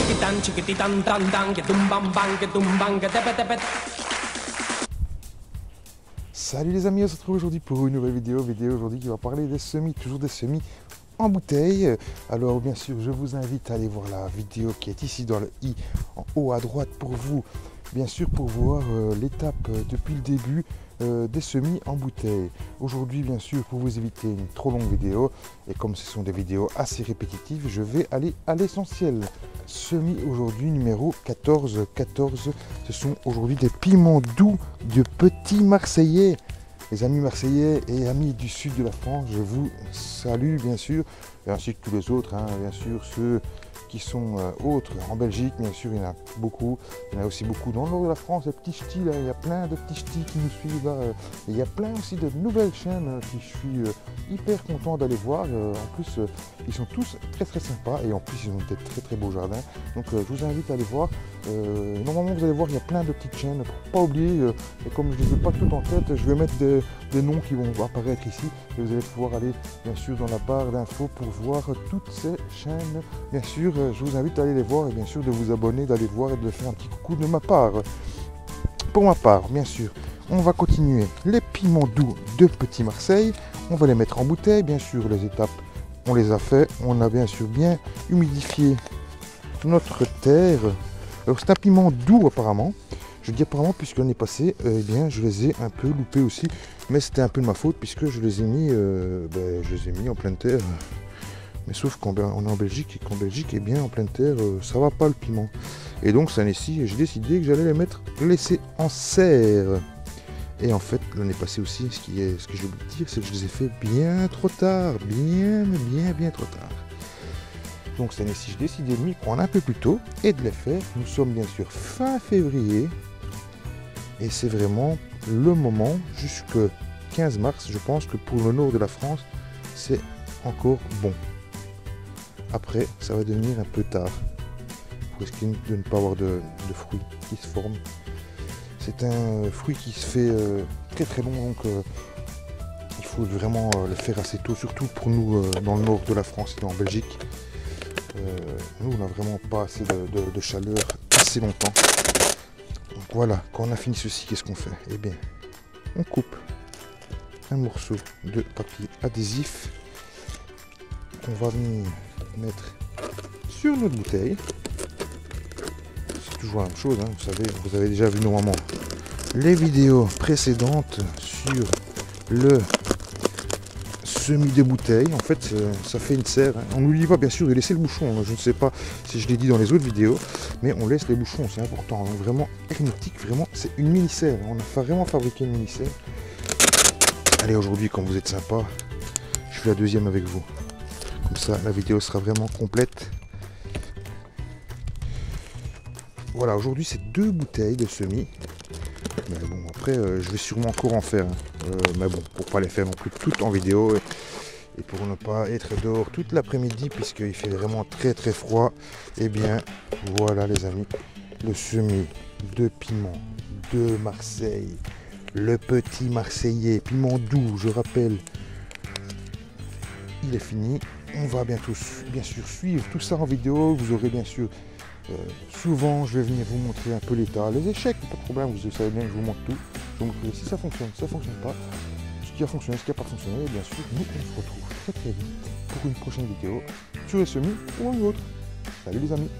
chiquitan, chiquititan, tan, tan, que tumban, bang, que tumban, que tepe, tepe. Salut les amis, on se retrouve aujourd'hui pour une nouvelle vidéo aujourd'hui qui va parler des semis, toujours des semis en bouteille. Alors bien sûr, je vous invite à aller voir la vidéo qui est ici dans le i en haut à droite pour vous, bien sûr pour voir l'étape depuis le début des semis en bouteille. Aujourd'hui bien sûr, pour vous éviter une trop longue vidéo, et comme ce sont des vidéos assez répétitives, je vais aller à l'essentiel. Semis aujourd'hui numéro 14, ce sont aujourd'hui des piments doux de petits Marseillais. Les amis marseillais et amis du sud de la France, je vous salue bien sûr, et ainsi que tous les autres, hein, bien sûr ceux qui sont autres. En Belgique, bien sûr, il y en a beaucoup. Il y en a aussi beaucoup dans le nord de la France, les petits ch'tis, là, il y a plein de petits ch'tis qui nous suivent là. Et il y a plein aussi de nouvelles chaînes que je suis hyper content d'aller voir. En plus, ils sont tous très sympas et en plus, ils ont des très beaux jardins. Donc, je vous invite à aller voir. Normalement, vous allez voir, il y a plein de petites chaînes. Pour pas oublier, et comme je ne les ai pas toutes en tête, je vais mettre des noms qui vont apparaître ici. Et vous allez pouvoir aller, bien sûr, dans la barre d'infos pour voir toutes ces chaînes. Bien sûr, je vous invite à aller les voir et bien sûr de vous abonner, d'aller voir et de faire un petit coucou de ma part. Pour ma part, bien sûr, on va continuer les piments doux de Petit Marseille. On va les mettre en bouteille, bien sûr, les étapes, on les a fait. On a bien sûr bien humidifié notre terre. Alors c'est un piment doux apparemment. Je dis apparemment puisque l'année passée, eh bien, je les ai un peu loupés aussi. Mais c'était un peu de ma faute puisque je les ai mis, en pleine terre. Mais sauf qu'on est en Belgique et qu'en Belgique, eh bien, en pleine terre, ça va pas le piment. Et donc, cette année-ci, j'ai décidé que j'allais les laisser en serre. Et en fait, l'année passée aussi, ce que j'ai oublié de dire, c'est que je les ai fait bien trop tard. Bien trop tard. Donc, cette année-ci, j'ai décidé de m'y prendre un peu plus tôt et de les faire. Nous sommes bien sûr fin février. Et c'est vraiment le moment, jusque 15 mars, je pense que pour le nord de la France, c'est encore bon. Après, ça va devenir un peu tard, pour risquer de ne pas avoir de fruits qui se forment. C'est un fruit qui se fait très long, donc il faut vraiment le faire assez tôt, surtout pour nous dans le nord de la France et en Belgique. Nous, on n'a vraiment pas assez de chaleur assez longtemps. Donc voilà, quand on a fini ceci, qu'est-ce qu'on fait? Eh bien, on coupe un morceau de papier adhésif qu'on va venir mettre sur notre bouteille. C'est toujours la même chose, hein, vous savez, vous avez déjà vu normalement les vidéos précédentes sur le semis de bouteille. En fait, ça fait une serre, hein. On n'oublie pas bien sûr de laisser le bouchon, hein. Je ne sais pas si je l'ai dit dans les autres vidéos, mais on laisse les bouchons, c'est important, hein. Vraiment hermétique, vraiment, c'est une mini serre, on a vraiment fabriqué une mini serre. Allez, aujourd'hui, quand vous êtes sympa, je fais la deuxième avec vous. Comme ça, la vidéo sera vraiment complète. Voilà, aujourd'hui, c'est 2 bouteilles de semis. Mais bon, après, je vais sûrement encore en faire. Mais bon, pour pas les faire non plus toutes en vidéo. Et pour ne pas être dehors toute l'après-midi, puisqu'il fait vraiment très froid. Eh bien, voilà les amis, le semis de piment de Marseille. Le petit Marseillais, piment doux, je rappelle. Il est fini. On va bientôt bien sûr suivre tout ça en vidéo. Vous aurez bien sûr souvent je vais venir vous montrer un peu l'état, les échecs, pas de problème, vous savez bien que je vous montre tout. Je vous montrerai si ça fonctionne, si ça fonctionne pas, ce qui a fonctionné, ce qui n'a pas fonctionné. Et bien sûr, nous on se retrouve très vite pour une prochaine vidéo sur les semis ou un autre. Salut les amis.